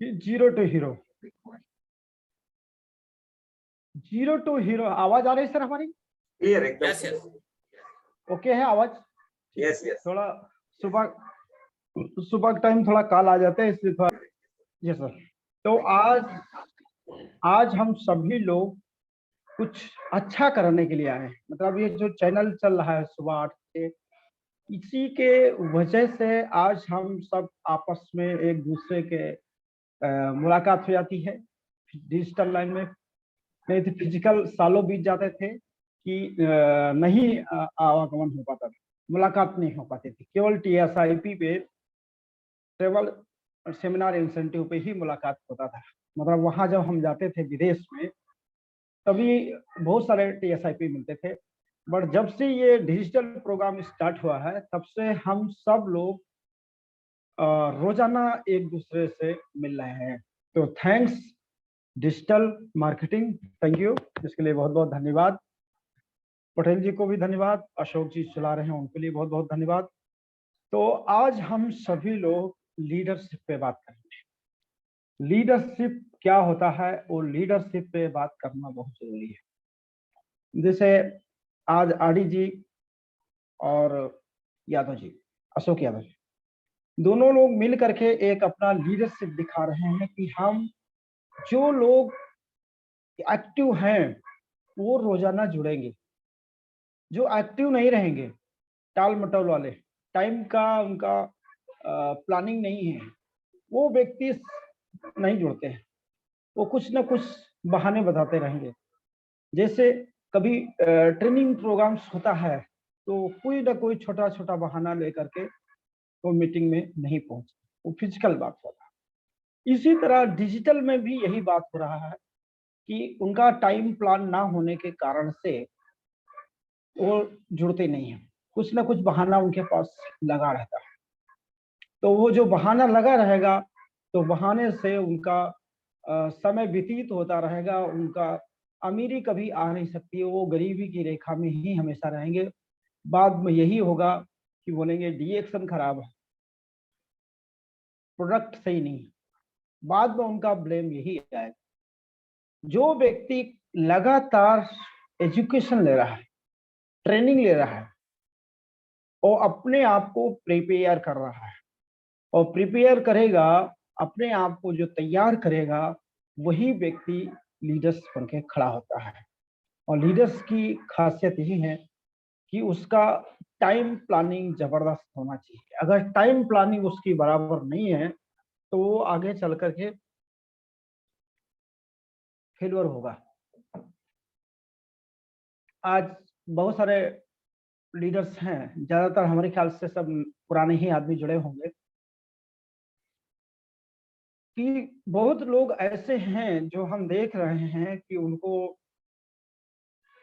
Zero to hero. Zero to hero, आवाज आ रही है सर हमारी? क्लियर एकदम। यस यस ओके है आवाज? Yes yes. थोड़ा सुबह टाइम थोड़ा कॉल आ जाते हैं इसलिए थोड़ा। Yes sir. तो आज हम सभी लोग कुछ अच्छा करने के लिए आए हैं। मतलब ये जो चैनल चल रहा है सुबह 8 से, इसी के वजह से आज हम सब आपस में एक दूसरे के मुलाकात हो जाती है डिजिटल लाइन में। नहीं तो फिजिकल सालों बीत जाते थे कि नहीं आवागमन हो पाता था, मुलाकात नहीं हो पाती थी। केवल TSIP पे, ट्रेवल सेमिनार इंसेंटिव पे ही मुलाकात होता था। मतलब वहां जब हम जाते थे विदेश में तभी बहुत सारे TSIP मिलते थे। बट जब से ये डिजिटल प्रोग्राम स्टार्ट हुआ है तब से हम सब लोग रोजाना एक दूसरे से मिल रहे हैं। तो thanks digital marketing, thank you, इसके लिए बहुत बहुत धन्यवाद। पटेल जी को भी धन्यवाद, अशोक जी चला रहे हैं उनके लिए बहुत बहुत धन्यवाद। तो आज हम सभी लोग लीडरशिप पे बात करेंगे। लीडरशिप क्या होता है और लीडरशिप पे बात करना बहुत जरूरी है। जैसे आज आरडी जी और यादव जी, अशोक यादव जी, दोनों लोग मिल करके एक अपना लीडरशिप दिखा रहे हैं कि हम जो लोग एक्टिव हैं वो रोजाना जुड़ेंगे, जो एक्टिव नहीं रहेंगे, टाल मटोल वाले, टाइम का उनका प्लानिंग नहीं है, वो व्यक्ति नहीं जुड़ते हैं। वो कुछ ना कुछ बहाने बताते रहेंगे। जैसे कभी ट्रेनिंग प्रोग्राम्स होता है तो कोई ना कोई छोटा छोटा बहाना लेकर के वो मीटिंग में नहीं पहुंचते, वो फिजिकल बात होता है। इसी तरह डिजिटल में भी यही बात हो रहा है कि उनका टाइम प्लान ना होने के कारण से वो जुड़ते नहीं है, कुछ ना कुछ बहाना उनके पास लगा रहता है। तो वो जो बहाना लगा रहेगा तो बहाने से उनका समय व्यतीत होता रहेगा, उनका अमीरी कभी आ नहीं सकती है, वो गरीबी की रेखा में ही हमेशा रहेंगे। बाद में यही होगा कि बोलेंगे DXN खराब है, प्रोडक्ट सही नहीं है, बाद में उनका ब्लेम यही आएगा। जो व्यक्ति लगातार एजुकेशन ले रहा है, ट्रेनिंग ले रहा है और अपने आप को प्रिपेयर कर रहा है, और प्रिपेयर करेगा, अपने आप को जो तैयार करेगा, वही व्यक्ति लीडर्स बन के खड़ा होता है। और लीडर्स की खासियत यही है कि उसका टाइम प्लानिंग जबरदस्त होना चाहिए। अगर टाइम प्लानिंग उसकी बराबर नहीं है तो वो आगे चल करके फेलियर होगा। आज बहुत सारे लीडर्स हैं, ज्यादातर हमारे ख्याल से सब पुराने ही आदमी जुड़े होंगे, कि बहुत लोग ऐसे हैं जो हम देख रहे हैं कि उनको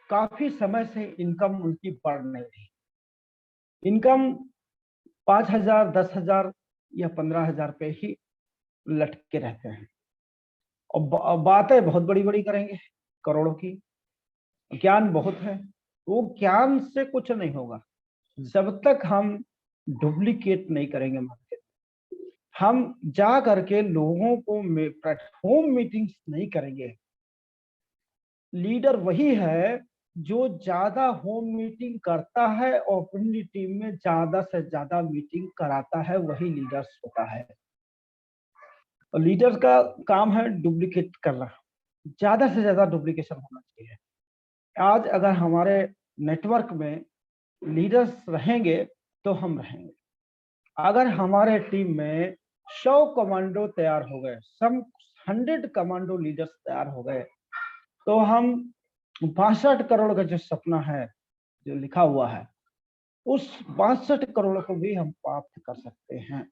काफी समय से इनकम उनकी बढ़ नहीं रही। इनकम 5,000, 10,000 या 15,000 पे ही लटके रहते हैं और बातें बहुत बड़ी बड़ी करेंगे, करोड़ों की, ज्ञान बहुत है, वो ज्ञान से कुछ नहीं होगा जब तक हम डुप्लीकेट नहीं करेंगे मार्केट। हम जा करके लोगों को होम मीटिंग्स नहीं करेंगे। लीडर वही है जो ज्यादा होम मीटिंग करता है और अपनी टीम में ज्यादा से ज्यादा मीटिंग कराता है, वही लीडर्स होता है। और लीडर का काम है डुप्लीकेट करना, ज्यादा से ज्यादा डुप्लीकेशन होना चाहिए। आज अगर हमारे नेटवर्क में लीडर्स रहेंगे तो हम रहेंगे। अगर हमारे टीम में 100 कमांडो तैयार हो गए, सम 100 कमांडो लीडर्स तैयार हो गए, तो हम 62 करोड़ का जो सपना है, जो लिखा हुआ है, उस 62 करोड़ को भी हम प्राप्त कर सकते हैं।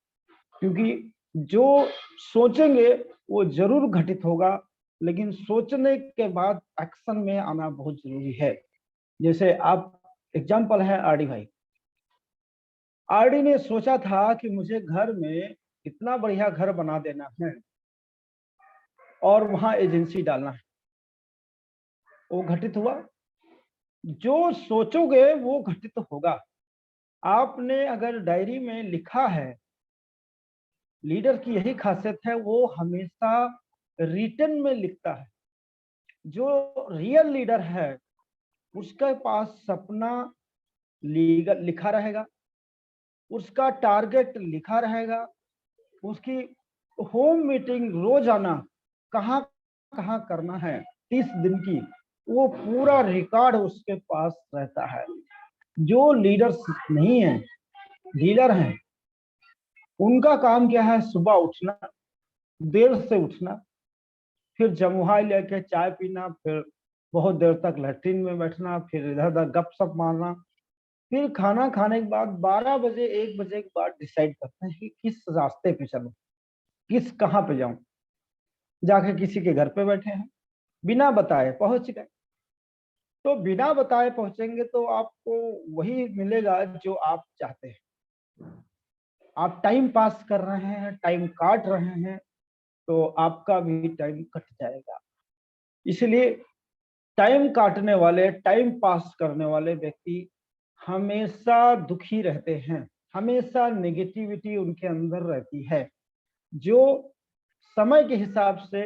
क्योंकि जो सोचेंगे वो जरूर घटित होगा, लेकिन सोचने के बाद एक्शन में आना बहुत जरूरी है। जैसे आप एग्जाम्पल है आरडी भाई। आरडी ने सोचा था कि मुझे घर में इतना बढ़िया घर बना देना है और वहां एजेंसी डालना है। वो घटित हुआ? जो सोचोगे वो घटित होगा। आपने अगर डायरी में लिखा है लीडर की यही खासियत है, वो हमेशा रिटन में लिखता है। जो रियल लीडर है उसके पास सपना लिखा रहेगा, उसका टारगेट लिखा रहेगा, उसकी होम मीटिंग रोजाना कहाँ कहाँ करना है 30 दिन की, वो पूरा रिकॉर्ड उसके पास रहता है। जो लीडर्स नहीं है, डीलर हैं, उनका काम क्या है? सुबह उठना, देर से उठना, फिर जमुहाई लेके चाय पीना, फिर बहुत देर तक लैट्रिन में बैठना, फिर इधर उधर गपशप मारना, फिर खाना खाने के बाद 12 बजे 1 बजे के बाद डिसाइड करते हैं कि किस रास्ते पे चलूं, किस कहाँ पे जाऊं। जाके किसी के घर पे बैठे हैं, बिना बताए पहुंच गए। तो बिना बताए पहुंचेंगे तो आपको वही मिलेगा जो आप चाहते हैं। आप टाइम पास कर रहे हैं, टाइम काट रहे हैं, तो आपका भी टाइम कट जाएगा। इसलिए टाइम काटने वाले, टाइम पास करने वाले व्यक्ति हमेशा दुखी रहते हैं, हमेशा नेगेटिविटी उनके अंदर रहती है। जो समय के हिसाब से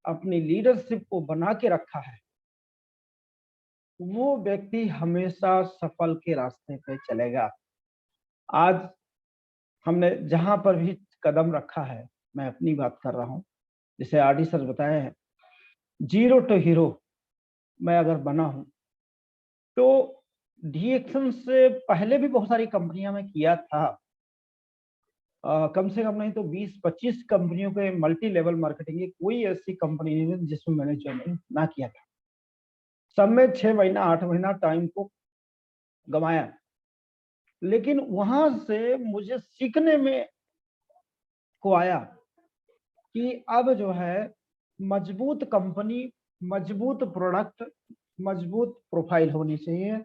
अपनी लीडरशिप को बना के रखा है, वो व्यक्ति हमेशा सफल के रास्ते पे चलेगा। आज हमने जहां पर भी कदम रखा है, मैं अपनी बात कर रहा हूं, जैसे आरडी सर बताए हैं, जीरो टू हीरो मैं अगर बना हूं, तो डीएक्शन से पहले भी बहुत सारी कंपनियां में किया था। कम से कम नहीं तो 20-25 कंपनियों के मल्टी लेवल मार्केटिंग की कोई ऐसी कंपनी नहीं है जिसमें मैंने ज्वाइन ना किया था। सब में 6 महीना 8 महीना टाइम को गंवाया, लेकिन वहां से मुझे सीखने में को आया कि अब जो है मजबूत कंपनी, मजबूत प्रोडक्ट, मजबूत प्रोफाइल होनी चाहिए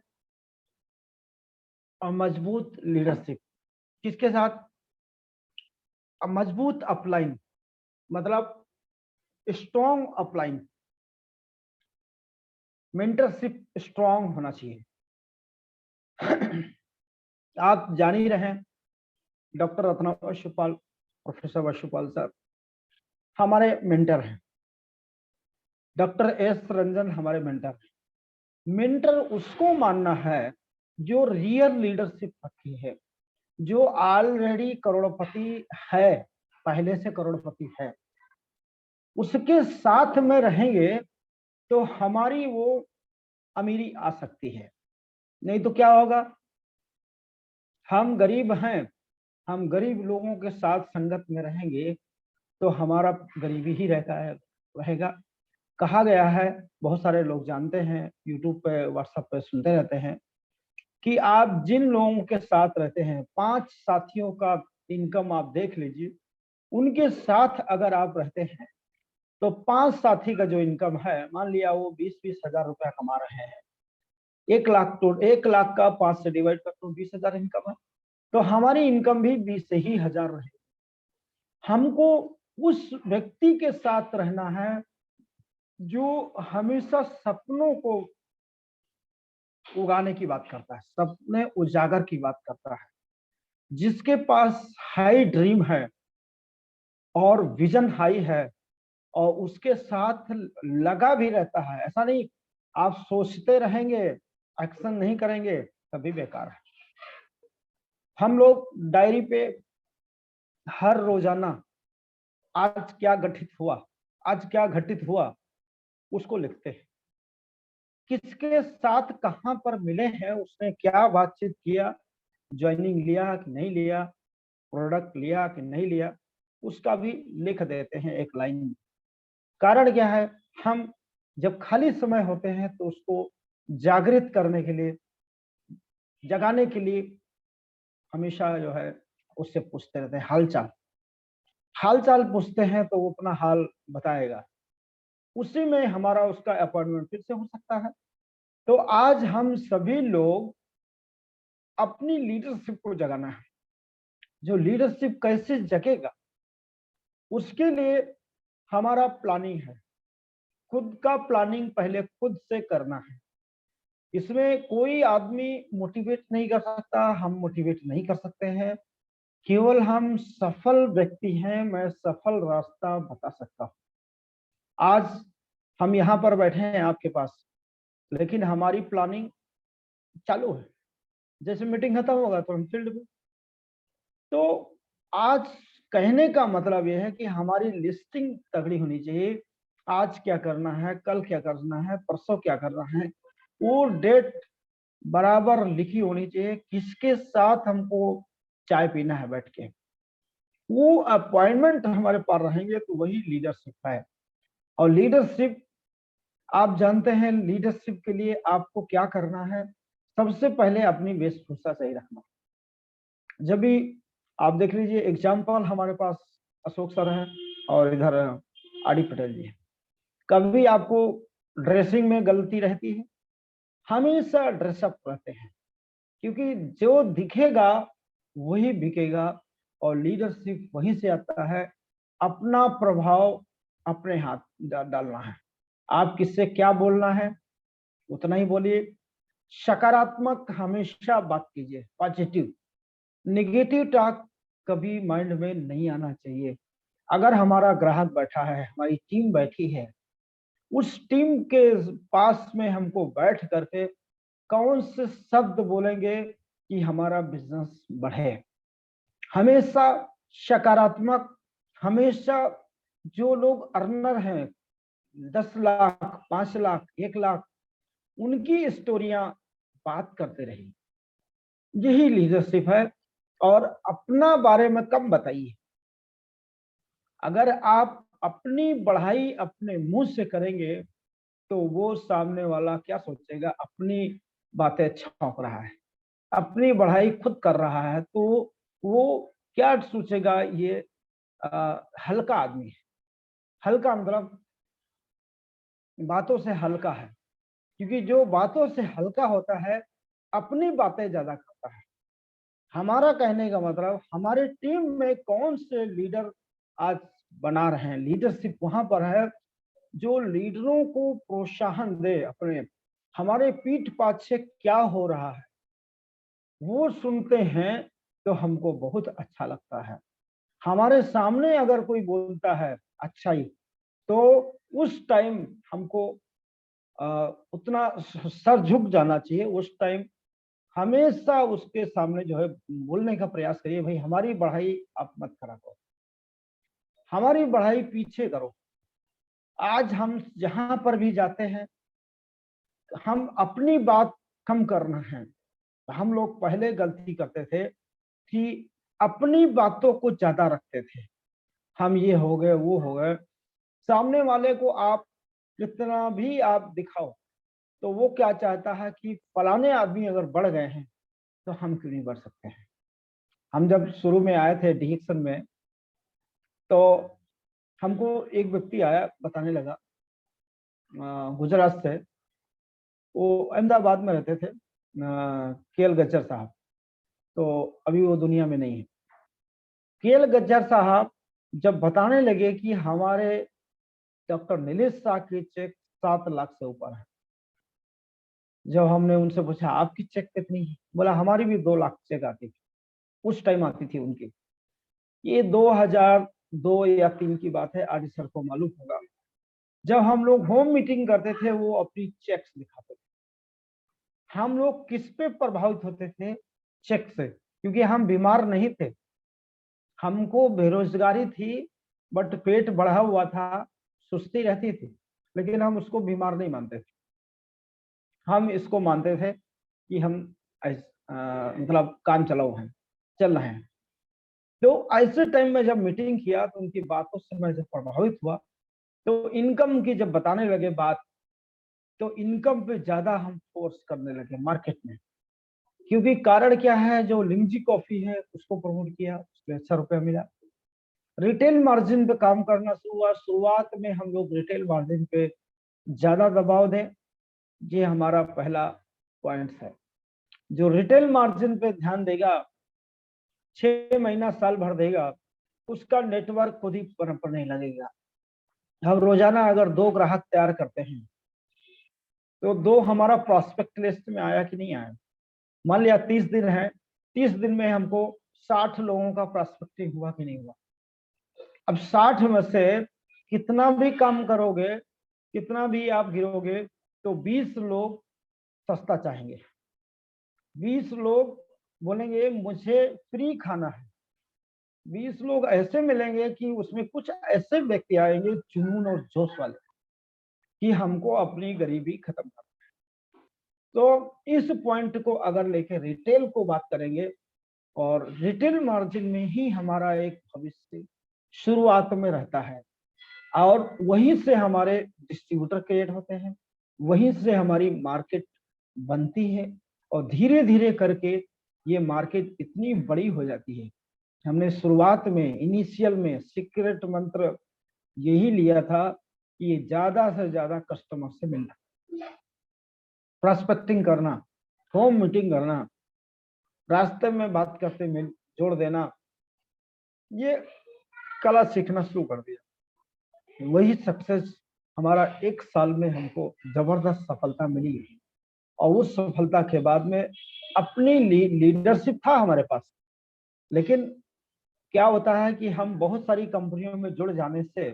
और मजबूत लीडरशिप। किसके साथ? मजबूत अपलाइन, मतलब स्ट्रॉन्ग अपलाइन, मेंटरशिप स्ट्रॉन्ग होना चाहिए। आप जान ही रहे हैं, डॉक्टर रत्ना वशुपाल, प्रोफेसर वशुपाल सर हमारे मेंटर हैं, डॉक्टर एस रंजन हमारे मेंटर हैं। मेंटर उसको मानना है जो रियल लीडरशिप रखी है, जो ऑलरेडी करोड़पति है, पहले से करोड़पति है। उसके साथ में रहेंगे तो हमारी वो अमीरी आ सकती है, नहीं तो क्या होगा? हम गरीब हैं, हम गरीब लोगों के साथ संगत में रहेंगे तो हमारा गरीबी ही रहेगा। कहा गया है, बहुत सारे लोग जानते हैं, यूट्यूब पे व्हाट्सएप पे सुनते रहते हैं, कि आप जिन लोगों के साथ रहते हैं, 5 साथियों का इनकम आप देख लीजिए, उनके साथ अगर आप रहते हैं तो 5 साथी का जो इनकम है, मान लिया वो 20-20 हजार रुपया कमा रहे हैं, 1 लाख, तो 1 लाख का 5 से डिवाइड कर तो 20 हजार इनकम है, तो हमारी इनकम भी 20 ही हजार रहे। हमको उस व्यक्ति के साथ रहना है जो हमेशा सपनों को उगाने की बात करता है, सपने उजागर की बात करता है, जिसके पास हाई ड्रीम है और विजन हाई है, और उसके साथ लगा भी रहता है। ऐसा नहीं आप सोचते रहेंगे, एक्शन नहीं करेंगे, तभी बेकार है। हम लोग डायरी पे हर रोजाना आज क्या घटित हुआ, आज क्या घटित हुआ, उसको लिखते हैं। किसके साथ कहां पर मिले हैं, उसने क्या बातचीत किया, ज्वाइनिंग लिया कि नहीं लिया, प्रोडक्ट लिया कि नहीं लिया, उसका भी लिख देते हैं एक लाइन में। कारण क्या है? हम जब खाली समय होते हैं तो उसको जागृत करने के लिए, जगाने के लिए हमेशा जो है उससे पूछते रहते हैं, हालचाल हालचाल पूछते हैं तो वो अपना हाल बताएगा, उसी में हमारा उसका अपॉइंटमेंट फिर से हो सकता है। तो आज हम सभी लोग अपनी लीडरशिप को जगाना है। जो लीडरशिप कैसे जगेगा, उसके लिए हमारा प्लानिंग है, खुद का प्लानिंग पहले खुद से करना है। इसमें कोई आदमी मोटिवेट नहीं कर सकता, हम मोटिवेट नहीं कर सकते हैं। केवल हम सफल व्यक्ति हैं, मैं सफल रास्ता बता सकता हूँ। आज हम यहाँ पर बैठे हैं आपके पास, लेकिन हमारी प्लानिंग चालू है। जैसे मीटिंग खत्म होगा तो हम फील्ड में। तो आज कहने का मतलब यह है कि हमारी लिस्टिंग तगड़ी होनी चाहिए। आज क्या करना है, कल क्या करना है, परसों क्या करना है, वो डेट बराबर लिखी होनी चाहिए। किसके साथ हमको चाय पीना है बैठ के, वो अपॉइंटमेंट हमारे पास रहेंगे तो वही लीडरशिप है। और लीडरशिप, आप जानते हैं लीडरशिप के लिए आपको क्या करना है। सबसे पहले अपनी वेशभूषा सही रखना। जब भी आप देख लीजिए, एग्जाम्पल हमारे पास अशोक सर हैं और इधर आर.डी. पटेल जी हैं। कभी आपको ड्रेसिंग में गलती रहती है? हमेशा ड्रेसअप रहते हैं, क्योंकि जो दिखेगा वही बिकेगा। और लीडरशिप वहीं से आता है। अपना प्रभाव अपने हाथ डालना है। आप किससे क्या बोलना है उतना ही बोलिए। सकारात्मक हमेशा बात कीजिए, पॉजिटिव। निगेटिव टॉक कभी माइंड में नहीं आना चाहिए। अगर हमारा ग्राहक बैठा है, हमारी टीम बैठी है, उस टीम के पास में हमको बैठ करके कौन से शब्द बोलेंगे कि हमारा बिजनेस बढ़े। हमेशा सकारात्मक। हमेशा जो लोग अर्नर हैं, 10 लाख, 5 लाख, 1 लाख, उनकी स्टोरियां बात करते रहिए। यही लीडरशिप है। और अपना बारे में कम बताइए। अगर आप अपनी बढ़ाई अपने मुंह से करेंगे तो वो सामने वाला क्या सोचेगा, अपनी बातें छौंक रहा है, अपनी बढ़ाई खुद कर रहा है, तो वो क्या सोचेगा, ये हल्का आदमी है। हल्का मतलब बातों से हल्का है, क्योंकि जो बातों से हल्का होता है अपनी बातें ज्यादा करता है। हमारा कहने का मतलब, हमारे टीम में कौन से लीडर आज बना रहे हैं। लीडरशिप वहां पर है जो लीडरों को प्रोत्साहन दे। अपने हमारे पीठ पाछे क्या हो रहा है वो सुनते हैं तो हमको बहुत अच्छा लगता है। हमारे सामने अगर कोई बोलता है अच्छा ही, तो उस टाइम हमको उतना सर झुक जाना चाहिए। उस टाइम हमेशा उसके सामने जो है बोलने का प्रयास करिए, भाई हमारी बढ़ाई आप मत करा करो, हमारी बढ़ाई पीछे करो। आज हम जहां पर भी जाते हैं, हम अपनी बात कम करना है। हम लोग पहले गलती करते थे कि अपनी बातों को ज्यादा रखते थे। हम ये हो गए, वो हो गए। सामने वाले को आप कितना भी आप दिखाओ, तो वो क्या चाहता है कि फलाने आदमी अगर बढ़ गए हैं तो हम क्यों नहीं बढ़ सकते हैं। हम जब शुरू में आए थे डिजिक्सन में, तो हमको एक व्यक्ति आया, बताने लगा गुजरात से। वो अहमदाबाद में रहते थे, केएल गज्जर साहब। तो अभी वो दुनिया में नहीं है। केएल गज्जर साहब जब बताने लगे कि हमारे डॉक्टर नीलेश शाह की चेक 7 लाख से ऊपर है। जब हमने उनसे पूछा आपकी चेक कितनी है, बोला हमारी भी 2 लाख चेक आती थी, उस टाइम आती थी उनकी। ये 2002 या 3 की बात है, आज सर को मालूम होगा। जब हम लोग होम मीटिंग करते थे वो अपनी चेक्स दिखाते थे। हम लोग किस पे प्रभावित होते थे? चेक से, क्योंकि हम बीमार नहीं थे। हमको बेरोजगारी थी, बट पेट बढ़ा हुआ था, सुस्ती रहती थी, लेकिन हम उसको बीमार नहीं मानते थे। हम इसको मानते थे कि हम मतलब काम चलाओ हैं, चल रहे हैं। तो ऐसे टाइम में जब मीटिंग किया तो उनकी बातों से मैं जब प्रभावित हुआ, तो इनकम की जब बताने लगे बात, तो इनकम पे ज्यादा हम फोर्स करने लगे मार्केट में। क्योंकि कारण क्या है, जो लिंगजी कॉफी है उसको प्रमोट किया, उसमें अच्छा रुपया मिला। रिटेल मार्जिन पे काम करना शुरू हुआ। शुरुआत में हम लोग रिटेल मार्जिन पे ज्यादा दबाव दें, ये हमारा पहला पॉइंट है। जो रिटेल मार्जिन पे ध्यान देगा, 6 महीना साल भर देगा, उसका नेटवर्क खुद ही पनपने लगेगा। हम रोजाना अगर 2 ग्राहक तैयार करते हैं, तो 2 हमारा प्रोस्पेक्ट लिस्ट में आया कि नहीं आया। मान लिया 30 दिन है, 30 दिन में हमको 60 लोगों का प्रॉस्पेक्टिंग हुआ कि नहीं हुआ। अब 60 में से कितना भी काम करोगे, कितना भी आप गिरोगे, तो 20 लोग सस्ता चाहेंगे, 20 लोग बोलेंगे मुझे फ्री खाना है, 20 लोग ऐसे मिलेंगे कि उसमें कुछ ऐसे व्यक्ति आएंगे जुनून और जोश वाले कि हमको अपनी गरीबी खत्म करना। तो इस पॉइंट को अगर लेके रिटेल को बात करेंगे, और रिटेल मार्जिन में ही हमारा एक भविष्य शुरुआत में रहता है, और वहीं से हमारे डिस्ट्रीब्यूटर क्रिएट होते हैं, वहीं से हमारी मार्केट बनती है, और धीरे धीरे करके ये मार्केट इतनी बड़ी हो जाती है। हमने शुरुआत में इनिशियल में सीक्रेट मंत्र यही लिया था कि ये ज्यादा से ज्यादा कस्टमर से मिलना, प्रॉस्पेक्टिंग करना, होम मीटिंग करना, रास्ते में बात करते मिल जोड़ देना, ये कला सीखना शुरू कर दिया। वही सक्सेस हमारा 1 साल में हमको जबरदस्त सफलता मिली, और उस सफलता के बाद में अपनी लीडरशिप था हमारे पास, लेकिन क्या होता है कि हम बहुत सारी कंपनियों में जुड़ जाने से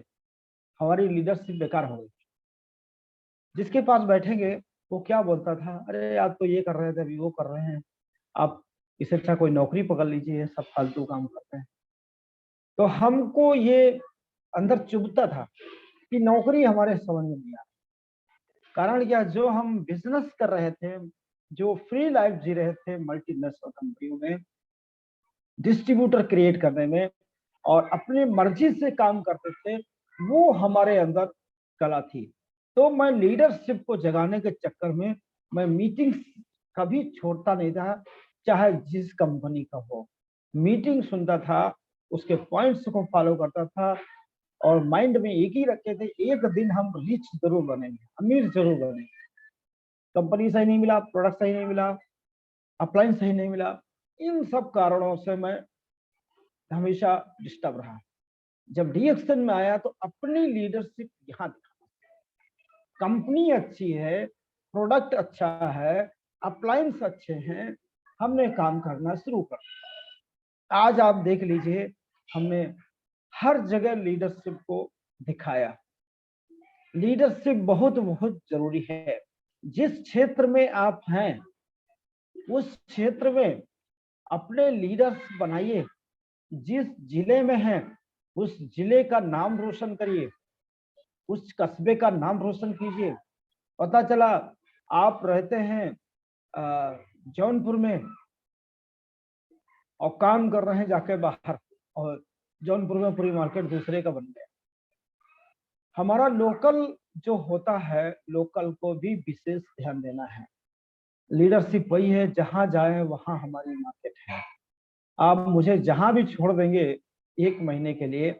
हमारी लीडरशिप बेकार हो गई। जिसके पास बैठेंगे वो क्या बोलता था, अरे आप तो ये कर रहे थे, अभी वो कर रहे हैं, आप इससे अच्छा कोई नौकरी पकड़ लीजिए, सब फालतू काम करते हैं। तो हमको ये अंदर चुभता था कि नौकरी हमारे समझ में नहीं आ, कारण क्या, जो हम बिजनेस कर रहे थे, जो फ्री लाइफ जी रहे थे मल्टीनेशनल कंपनियों में, डिस्ट्रीब्यूटर क्रिएट करने में और अपनी मर्जी से काम करते थे, वो हमारे अंदर कला थी। तो मैं लीडरशिप को जगाने के चक्कर में मैं मीटिंग्स कभी छोड़ता नहीं था, चाहे जिस कंपनी का हो। मीटिंग सुनता था, उसके पॉइंट्स को फॉलो करता था, और माइंड में एक ही रखे थे, एक दिन हम रिच जरूर बनेंगे, अमीर जरूर बनेंगे। कंपनी सही नहीं मिला, प्रोडक्ट सही नहीं मिला, अपलाइन सही नहीं मिला, इन सब कारणों से मैं हमेशा डिस्टर्ब रहा। जब डीएक्शन में आया तो अपनी लीडरशिप यहाँ दिखा, कंपनी अच्छी है, प्रोडक्ट अच्छा है, अपलाइंस अच्छे हैं, हमने काम करना शुरू कर। आज आप देख लीजिए, हमने हर जगह लीडरशिप को दिखाया। लीडरशिप बहुत बहुत जरूरी है। जिस क्षेत्र में आप हैं उस क्षेत्र में अपने लीडर्स बनाइए, जिस जिले में हैं उस जिले का नाम रोशन करिए, उस कस्बे का नाम रोशन कीजिए। पता चला आप रहते हैं जौनपुर में और काम कर रहे हैं जाके बाहर, और जौनपुर में पूरी मार्केट दूसरे का बन गया। हमारा लोकल जो होता है, लोकल को भी विशेष ध्यान देना है। लीडरशिप वही है, जहां जाए वहां हमारी मार्केट है। आप मुझे जहां भी छोड़ देंगे 1 महीने के लिए,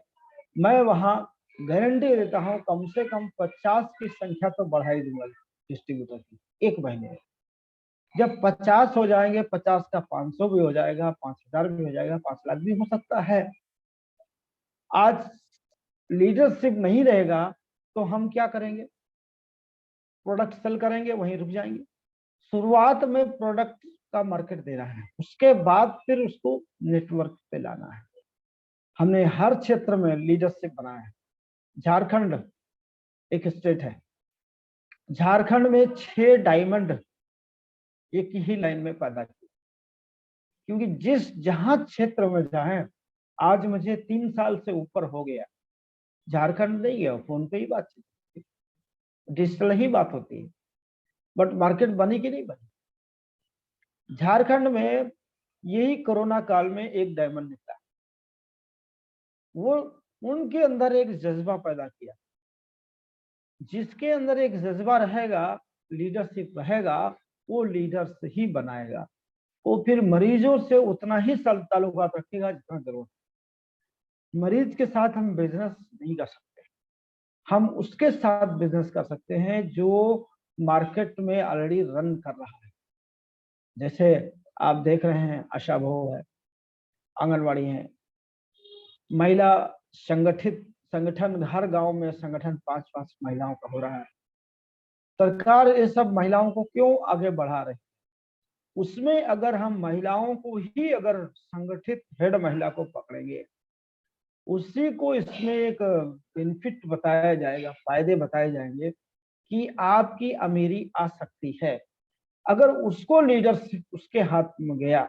मैं वहां गारंटी देता हूं कम से कम 50 की संख्या तो बढ़ा ही दूंगा डिस्ट्रीब्यूटर की 1 महीने में। जब 50 हो जाएंगे, 50 का 500 भी हो जाएगा, 5000 भी हो जाएगा, 5 लाख भी हो सकता है। आज लीडरशिप नहीं रहेगा तो हम क्या करेंगे, प्रोडक्ट सेल करेंगे, वहीं रुक जाएंगे। शुरुआत में प्रोडक्ट का मार्केट देना है, उसके बाद फिर उसको नेटवर्क पे लाना है। हमने हर क्षेत्र में लीडरशिप बनाया है। झारखंड एक स्टेट है, झारखंड में 6 डायमंड एक ही लाइन में पैदा किए, क्योंकि जहां क्षेत्र में जाए, आज मुझे 3 साल से ऊपर हो गया, झारखंड नहीं गया, फोन पे ही बातचीत, डिजिटल ही बात होती है, बट मार्केट बनी कि नहीं बनी। झारखंड में यही कोरोना काल में एक डायमंड निकला, वो उनके अंदर एक जज्बा पैदा किया। जिसके अंदर एक जज्बा रहेगा, लीडरशिप रहेगा, वो लीडर्स ही बनाएगा। वो फिर मरीजों से उतना ही ताल्लुकात रखेगा जितना जरूरत। मरीज के साथ हम बिजनेस नहीं कर सकते, हम उसके साथ बिजनेस कर सकते हैं जो मार्केट में ऑलरेडी रन कर रहा है। जैसे आप देख रहे हैं, आशा बहु है, आंगनवाड़ी है, महिला संगठित संगठन, हर गांव में संगठन 5-5 महिलाओं का हो रहा है। सरकार ये सब महिलाओं को क्यों आगे बढ़ा रही है? उसमें अगर हम महिलाओं को ही अगर संगठित हेड महिला को पकड़ेंगे, उसी को इसमें एक बेनिफिट बताया जाएगा, फायदे बताए जाएंगे कि आपकी अमीरी आ सकती है। अगर उसको लीडरशिप उसके हाथ में गया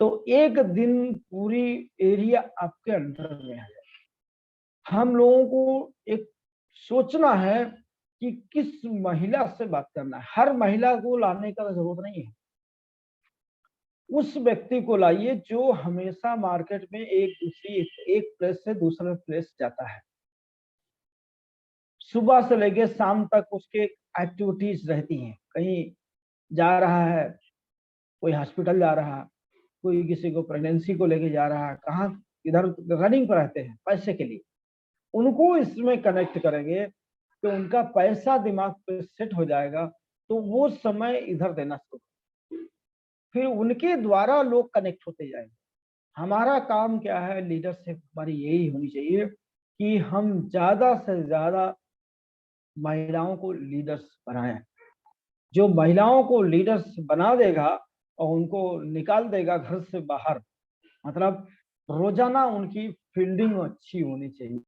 तो एक दिन पूरी एरिया आपके अंडर में है। हम लोगों को एक सोचना है कि किस महिला से बात करना है। हर महिला को लाने का जरूरत नहीं है, उस व्यक्ति को लाइए जो हमेशा मार्केट में एक प्लेस से दूसरे प्लेस जाता है। सुबह से लेकर शाम तक उसके एक्टिविटीज रहती हैं, कहीं जा रहा है, कोई हॉस्पिटल जा रहा है, कोई किसी को प्रेगनेंसी को लेके जा रहा है, कहाँ इधर रनिंग पर रहते हैं पैसे के लिए। उनको इसमें कनेक्ट करेंगे तो उनका पैसा दिमाग पे सेट हो जाएगा, तो वो समय इधर देना शुरू, फिर उनके द्वारा लोग कनेक्ट होते जाएंगे। हमारा काम क्या है, लीडरशिप हमारी यही होनी चाहिए कि हम ज्यादा से ज्यादा महिलाओं को लीडर्स बनाएं। जो महिलाओं को लीडर्स बना देगा और उनको निकाल देगा घर से बाहर, मतलब रोजाना उनकी फील्डिंग अच्छी होनी चाहिए।